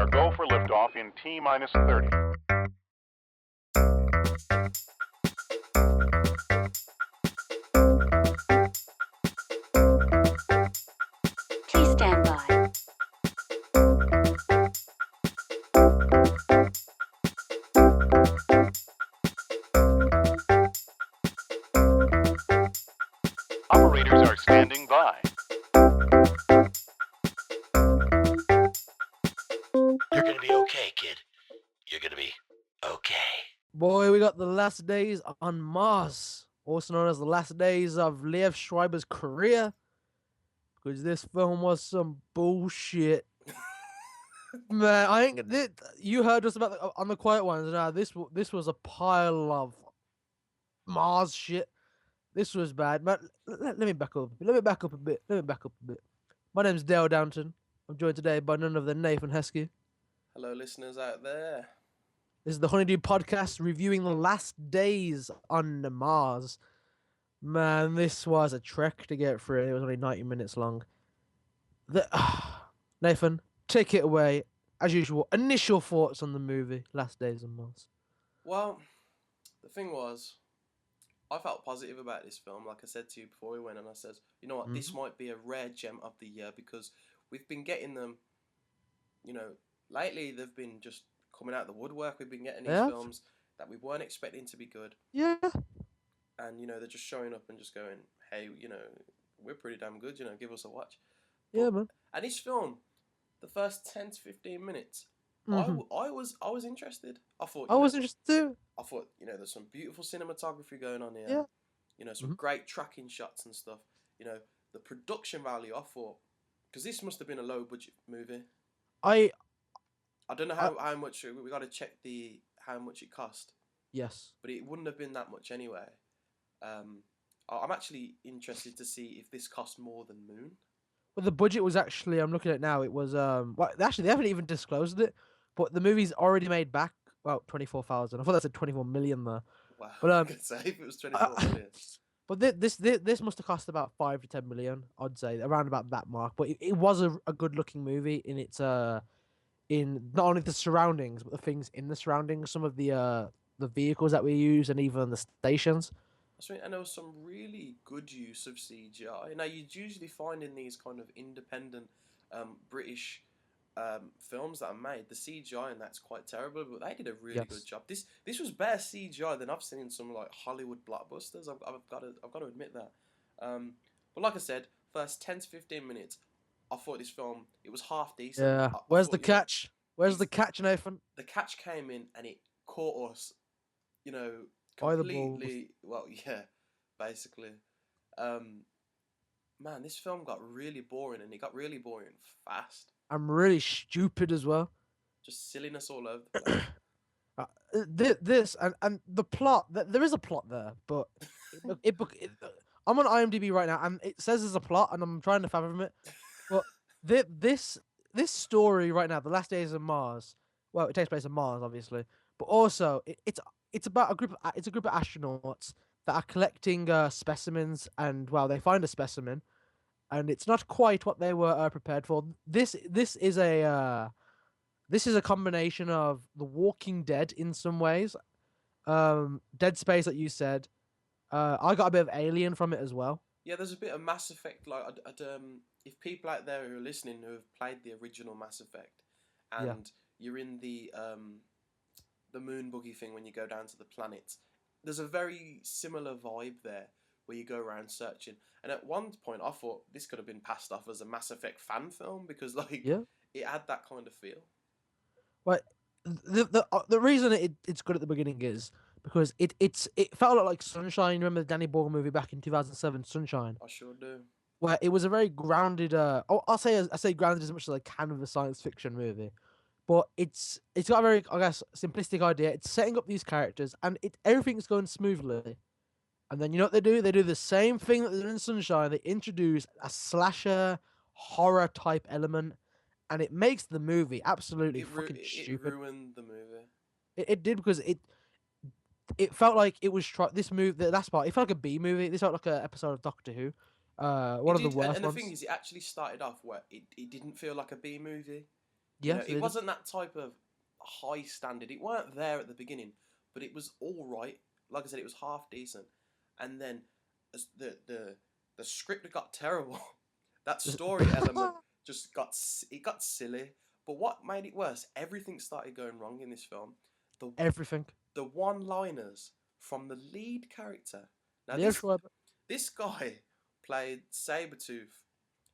are go for liftoff in T-minus 30. Please stand by. Operators are standing by. You're gonna be okay, kid. You're gonna be okay. Boy, we got the last days on Mars, also known as the last days of Liev Schreiber's career, because this film was some bullshit. Man, I think you heard us about on the Quiet Ones. Now this was a pile of Mars shit. This was bad. But let me back up. Let me back up a bit. My name's Dale Downton. I'm joined today by none other than Nathan Heskey. Hello, listeners out there. This is the Honeydew Podcast reviewing the last days on Mars. Man, this was a trek to get through. It was only 90 minutes long. Nathan, take it away. As usual, initial thoughts on the movie, Last Days on Mars. Well, the thing was, I felt positive about this film. Like I said to you before we went, and I said, you know what, this might be a rare gem of the year because we've been getting them, lately they've been just coming out of the woodwork. We've been getting these films that we weren't expecting to be good. Yeah. And, they're just showing up and just going, hey, we're pretty damn good, give us a watch. Yeah, man. And this film, the first 10 to 15 minutes, I was interested. I was interested too. I thought, there's some beautiful cinematography going on here. Yeah. Some great tracking shots and stuff. The production value, I thought, because this must have been a low budget movie. I don't know how much, we got to check how much it cost. Yes. But it wouldn't have been that much anyway. I'm actually interested to see if this cost more than Moon. Well, the budget was actually, I'm looking at it now, it was, actually, they haven't even disclosed it, but the movie's already made back about 24,000. I thought that said 24 million there. Wow. But, I could say if it was 24 million. But this must have cost about 5 to 10 million, I'd say, around about that mark. But it was a good looking movie in its, in not only the surroundings, but the things in the surroundings, some of the vehicles that we use and even the stations. And there was some really good use of CGI. Now, you'd usually find in these kind of independent British films that are made, the CGI and that's quite terrible, but they did a really good job. This was better CGI than I've seen in some like Hollywood blockbusters. I've got to admit that. But like I said, first 10 to 15 minutes, I thought this film, it was half decent. Yeah. Where's the catch? Where's the catch, Nathan? The catch came in and it caught us, by the balls. completely. Well, yeah, basically. Man, this film got really boring, and it got really boring fast. I'm really stupid as well. Just silliness all over the place. This and the plot. There is a plot there, but I'm on IMDb right now, and it says there's a plot, and I'm trying to fathom it. But this story right now, The Last Days of Mars. Well, it takes place on Mars, obviously, but also it's about a group of astronauts that are collecting specimens, and they find a specimen, and it's not quite what they were prepared for. This is a combination of The Walking Dead in some ways, Dead Space, like you said. I got a bit of Alien from it as well. Yeah, there's a bit of Mass Effect. Like, if people out there who are listening who have played the original Mass Effect, and you're in the moon buggy thing when you go down to the planets, there's a very similar vibe there where you go around searching. And at one point, I thought this could have been passed off as a Mass Effect fan film because, it had that kind of feel. But the reason it's good at the beginning is because it felt a lot like Sunshine. Remember the Danny Boyle movie back in 2007, Sunshine? I sure do. Where it was a very grounded. I say grounded as much as I can with a science fiction movie, but it's got a very, I guess, simplistic idea. It's setting up these characters, and everything's going smoothly. And then you know what they do? They do the same thing that they did in Sunshine. They introduce a slasher horror type element, and it makes the movie absolutely fucking stupid. It ruined the movie. It did because it felt like it was this movie. The last part, it felt like a B movie. This felt like an episode of Doctor Who. One of the worst and ones. The thing is, it actually started off where it didn't feel like a B movie. Yes, It they did. wasn't that type of high standard. It weren't there at the beginning, but it was all right. Like I said, it was half decent, and then as the script got terrible. That story element just got silly. But what made it worse? Everything started going wrong in this film. The Everything. the one-liners from the lead character. Now Liev Schreiber. this guy played Sabretooth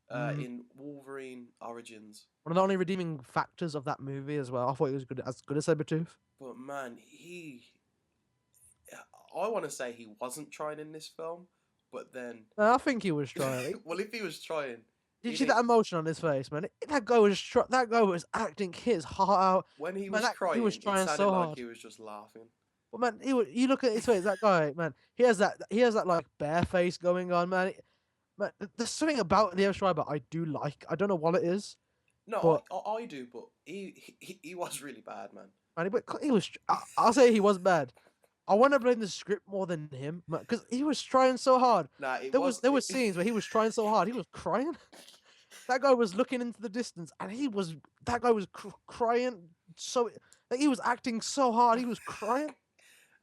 Mm. in Wolverine Origins. One of the only redeeming factors of that movie as well. I thought he was as good as Sabretooth. But man, I want to say he wasn't trying in this film, but then, I think he was trying. well, if he was trying, Did you he see didn't- that emotion on his face, man? That guy was acting his heart out. when he Man, was crying, he was it trying sounded so like hard. he was just laughing. But man, you look at his face. That guy, man, he has that like bare face going on, man. Man, there's something about Liev Schreiber I do like. I don't know what it is, No, but I do, but he was really bad, man. man, he was. I'll say he was bad. I want to blame the script more than him, because he was trying so hard. Nah, There were scenes where he was trying so hard, he was crying. That guy was looking into the distance, and that guy was crying so like he was acting so hard, he was crying.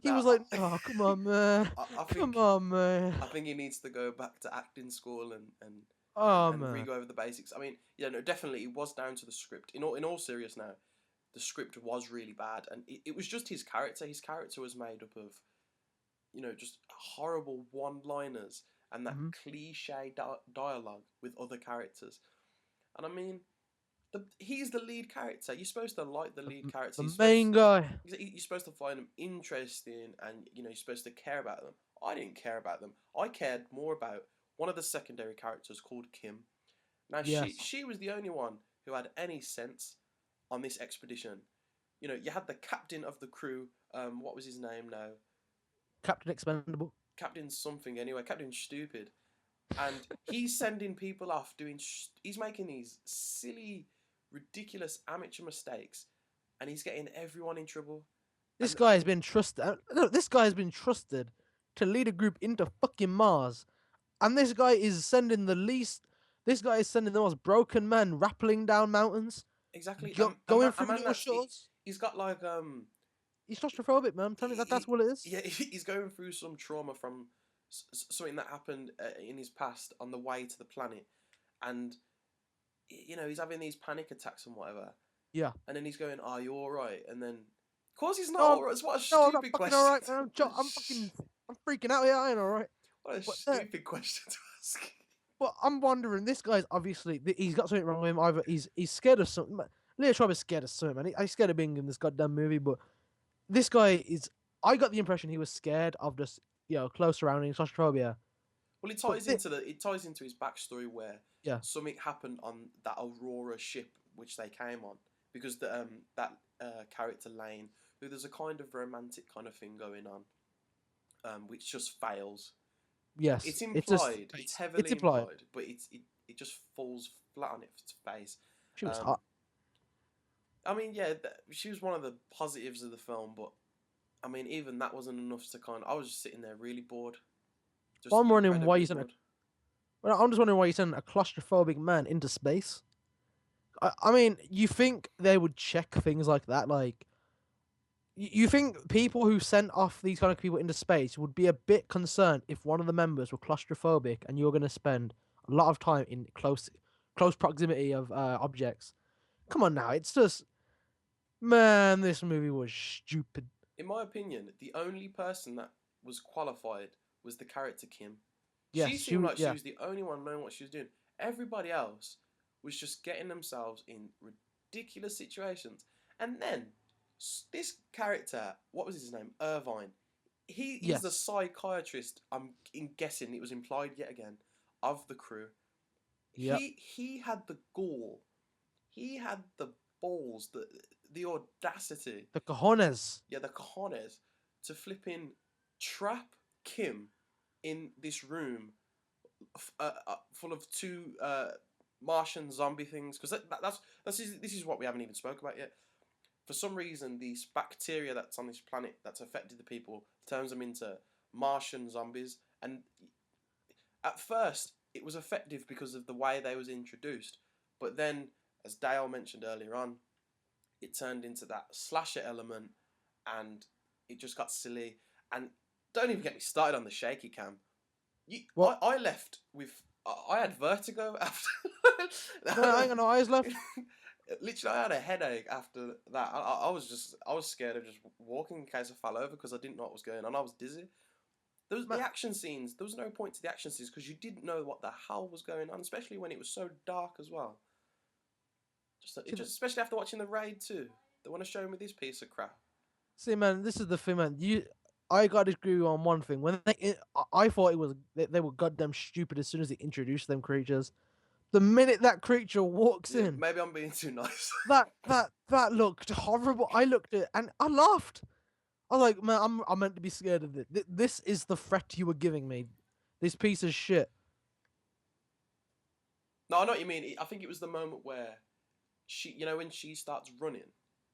He Nah, was like, "Oh, come on, man, I come think on, man, I think he needs to go back to acting school and oh and man." re-go over the basics. I mean, yeah, no, definitely it was down to the script. In all seriousness now, the script was really bad, and it was just his character. His character was made up of, just horrible one-liners and that Mhm. cliche dialogue with other characters. And I mean, he's the lead character. You're supposed to like the lead character. The You're main guy. you're supposed to find them interesting, and you're supposed to care about them. I didn't care about them. I cared more about one of the secondary characters called Kim. Now Yes. she was the only one who had any sense on this expedition. You had the captain of the crew. What was his name now? Captain Expendable. Captain something anyway. Captain Stupid, and he's sending people off doing. He's making these silly, ridiculous amateur mistakes, and he's getting everyone in trouble. This And- guy has been trusted. No, this guy has been trusted to lead a group into fucking Mars, and this guy is sending the least. This guy is sending the most broken man rappelling down mountains, Exactly. going a through man little that's- shuttles. He's got like He's claustrophobic, man. I'm telling you that's what it is. Yeah, he's going through some trauma from something that happened in his past on the way to the planet, and he's having these panic attacks and whatever. Yeah. And then he's going, "Are you all right?" And then, of course, he's not No, all right. It's what a No, I'm stupid not fucking question. alright, man. I'm freaking out here. I ain't alright. What a But, stupid question to ask. But I'm wondering, this guy's obviously he's got something wrong with him. Either he's scared of something. Leo Schreiber's scared of something, man. He's scared of being in this goddamn movie. But this guy is. I got the impression he was scared of just close surroundings, claustrophobia. Well, it But ties into his backstory where Yeah. something happened on that Aurora ship which they came on, because that character Lane, who there's a kind of romantic kind of thing going on, which just fails. Yes, It's just- implied. It's heavily it's implied. implied, but it just falls flat on its face. She was Um, hot. I mean, yeah, she was one of the positives of the film, but I mean, even that wasn't enough to I was just sitting there really bored. Just Well, I'm wondering why incredibly you sent bored. Well, I'm just wondering why you send a claustrophobic man into space. I mean, you think they would check things like that? Like, you think people who sent off these kind of people into space would be a bit concerned if one of the members were claustrophobic and you're going to spend a lot of time in close proximity of objects? Come on now, it's just, man, this movie was stupid. In my opinion, the only person that was qualified was the character Kim. Yes, she she seemed w- like yeah. she was the only one knowing what she was doing. Everybody else was just getting themselves in ridiculous situations. And then this character, what was his name? Irvine. He's the Yes. psychiatrist. I'm guessing it was implied yet again of the crew. Yep. He had the gall. He had the balls, the audacity. The cojones. Yeah, the cojones to flipping trap Kim in this room full of two Martian zombie things, because this is what we haven't even spoke about yet. For some reason, these bacteria that's on this planet that's affected the people turns them into Martian zombies, and at first it was effective because of the way they was introduced, but then, as Dale mentioned earlier on, it turned into that slasher element, and it just got silly. And don't even get me started on the shaky cam. What? I left with. I had vertigo after. No, I ain't got no eyes left. Literally, I had a headache after that. I was scared of just walking in case I fell over because I didn't know what was going on. I was dizzy. There was the action scenes. There was no point to the action scenes because you didn't know what the hell was going on, especially when it was so dark as well. Especially after watching the raid too. They want to show me this piece of crap. See, man, this is the thing, man. I got to agree on one thing. I thought they were goddamn stupid as soon as they introduced them creatures. The minute that creature walks in, Maybe I'm being too nice. that looked horrible. I looked at it and I laughed. I was like, man, I'm meant to be scared of this. This is the threat you were giving me. This piece of shit. No, I know what you mean. I think it was the moment where when she starts running.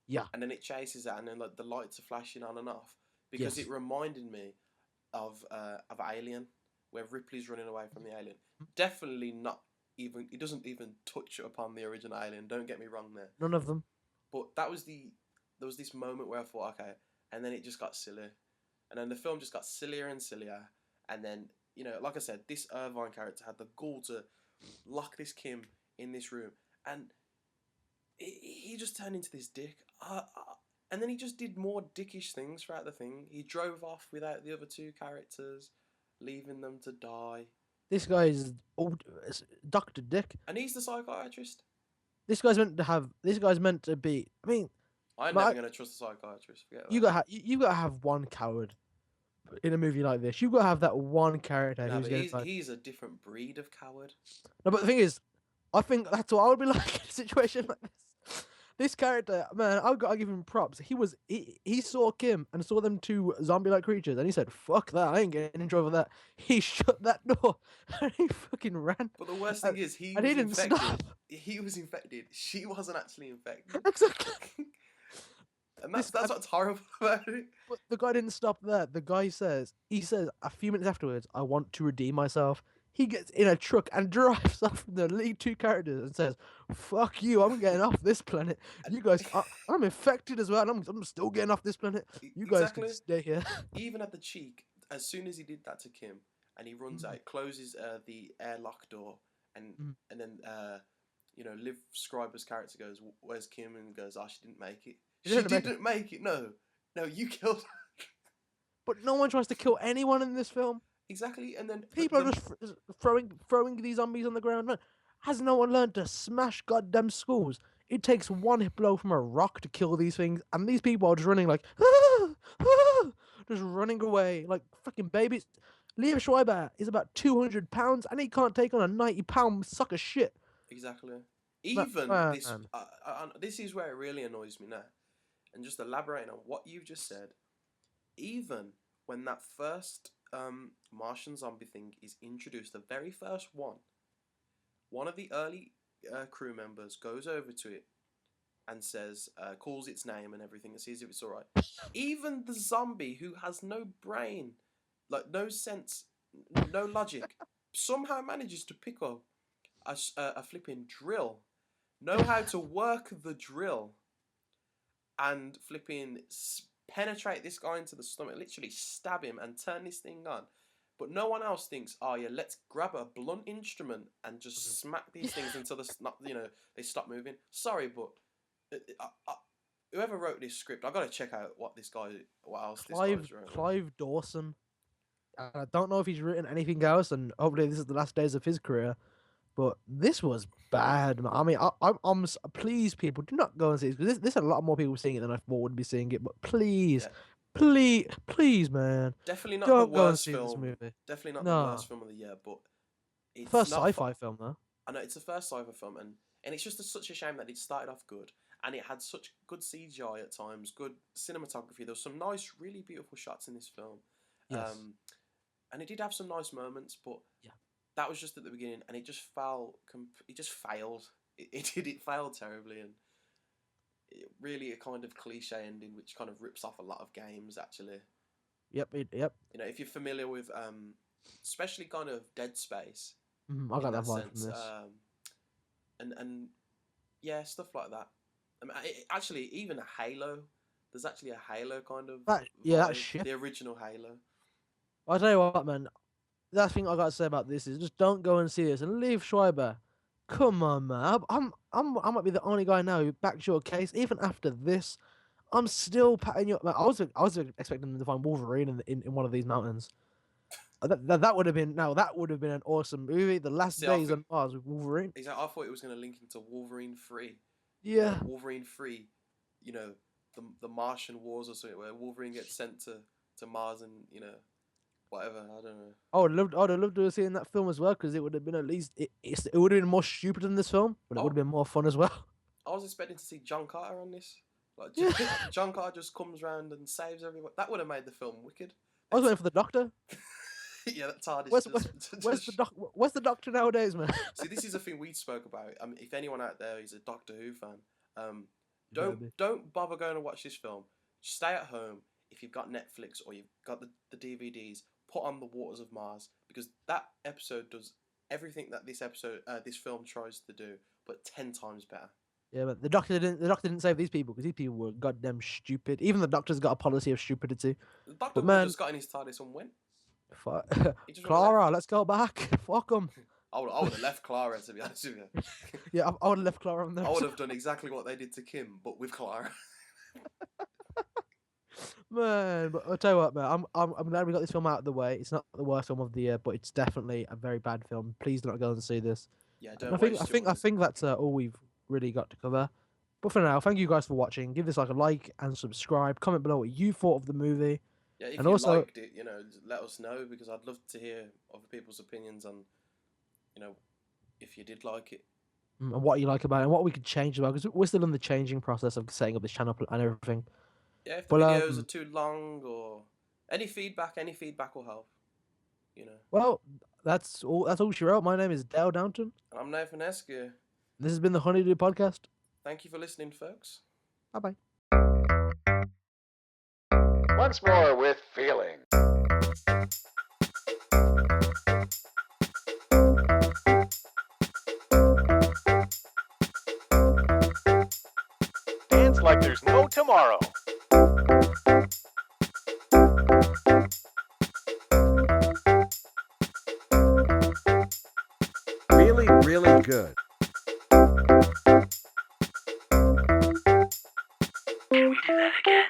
Yeah. And then it chases her, and then like the lights are flashing on and off because Yes. it reminded me of Alien, where Ripley's running away from the alien. Definitely not even. It doesn't even touch upon the original Alien. Don't get me wrong there. None of them. But there was this moment where I thought, okay, and then it just got silly, and then the film just got sillier and sillier, and then like I said, this Irvine character had the gall to lock this Kim in this room, and he just turned into this dick. And then he just did more dickish things throughout the thing. He drove off without the other two characters, leaving them to die. This guy is Dr. Dick. And he's the psychiatrist. This guy's meant to be. I mean, I'm never going to trust the psychiatrist. Forget that. you gotta have one coward in a movie like this. You gotta have that one character No, who's but he's a different breed of coward. No, but the thing is, I think that's what I would be like in a situation like this. This character, man, I've got to give him props. He saw Kim and saw them two zombie-like creatures, and he said, "Fuck that! I ain't getting in trouble for that." He shut that door and he fucking ran. But the worst thing is, he didn't infected. stop. He was infected. She wasn't actually infected. Exactly. And that's what's horrible about it. But the guy didn't stop there. The guy says, a few minutes afterwards, "I want to redeem myself." He gets in a truck and drives off the lead two characters and says, "Fuck you! I'm getting off this planet. You guys, I'm infected as well. And I'm still getting off this planet. You guys can stay here." He even had the cheek, as soon as he did that to Kim, and he runs out, closes the airlock door, and then Liv Schreiber's character goes, "Where's Kim?" And goes, "Oh, she didn't make it. She didn't make it. No, you killed her." But no one tries to kill anyone in this film. Exactly, and then people are just throwing these zombies on the ground. No, has no one learned to smash goddamn schools? It takes one hit blow from a rock to kill these things, and these people are just running like, just running away like fucking babies. Liev Schreiber is about 200 pounds, and he can't take on a 90-pound suck of shit. Exactly. Even this is where it really annoys me now, and just elaborating on what you've just said. Even when that first Martian zombie thing is introduced, the very first one of the early crew members goes over to it and says, calls its name and everything and sees if it's alright. Even the zombie, who has no brain, like no sense, no logic, somehow manages to pick up a flipping drill, know how to work the drill, and flipping penetrate this guy into the stomach, literally stab him and turn this thing on. But no one else thinks, "Oh yeah, let's grab a blunt instrument and just smack these things until they stop moving." Sorry, but whoever wrote this script, I got to check out what else this guy's wrote. Clive Dawson. I don't know if he's written anything else, and hopefully this is the last days of his career. But this was bad, man. I mean, I'm please, people, do not go and see this, because there's a lot more people seeing it than I thought would be seeing it. But please, please, man, definitely not don't the go and worst see film. this movie. Definitely not the worst film of the year, but it's first not sci-fi film though. I know it's the first sci-fi film, and it's just such a shame that it started off good, and it had such good CGI at times, good cinematography. There was some nice, really beautiful shots in this film. Yes. And it did have some nice moments, but yeah, that was just at the beginning, and it just failed. It failed terribly, and really a kind of cliche ending, which kind of rips off a lot of games, actually. Yep. If you're familiar with, especially kind of Dead Space. I got that vibe from this. And yeah, stuff like that. I mean, actually, even a Halo. There's actually a Halo kind of That's vibe, shit. the original Halo. I'll tell you what, man. That thing I gotta say about this is just don't go and see this and leave Schreiber. Come on, man. I might be the only guy now who backs your case. Even after this, I'm still patting you up. Man, I was expecting them to find Wolverine in one of these mountains. That would have been that would have been an awesome movie. The Last See, I Days think- on Mars with Wolverine. Exactly. I thought it was going to link into Wolverine 3. Yeah. Wolverine 3, the Martian Wars or something, where Wolverine gets sent to Mars and, whatever, I don't know. I would have loved to have seen that film as well because it would have been at least it would have been more stupid than this film, but it would have been more fun as well. I was expecting to see John Carter on this. Like, Yeah. John Carter just comes around and saves everyone. That would have made the film wicked. I was waiting for the Doctor. Yeah, that TARDIS. Where's the Doctor nowadays, man? See, this is a thing we spoke about. If anyone out there is a Doctor Who fan, Maybe. don't bother going to watch this film. Stay at home. If you've got Netflix or you've got the DVDs, put on The Waters of Mars, because that episode does everything that this film tries to do, but 10 times better. Yeah, but the doctor didn't save these people because these people were goddamn stupid. Even the Doctor's got a policy of stupidity. The Doctor But would have man- just got in his TARDIS and went. He just Clara, let's go back. Fuck them. I would have left Clara, to be honest with you. Yeah, I would have left Clara on there. I would have done exactly what they did to Kim, but with Clara. Man, but I'll tell you what, man. I'm glad we got this film out of the way. It's not the worst film of the year, but it's definitely a very bad film. Please do not go and see this. Yeah, And don't. I think that's all we've really got to cover. But for now, thank you guys for watching. Give this like a like and subscribe. Comment below what you thought of the movie. Yeah, if and you also- liked it, just let us know, because I'd love to hear other people's opinions on, if you did like it. And what you like about it and what we could change about, because we're still in the changing process of setting up this channel and everything. Yeah, if the Well, videos are too long or any feedback will help. Well, that's all she wrote. My name is Dale Downton. And I'm Nathan Heskey. This has been the Honeydew Podcast. Thank you for listening, folks. Bye bye. Once more with feeling. Dance like there's no tomorrow. Really, really good. Can we do that again?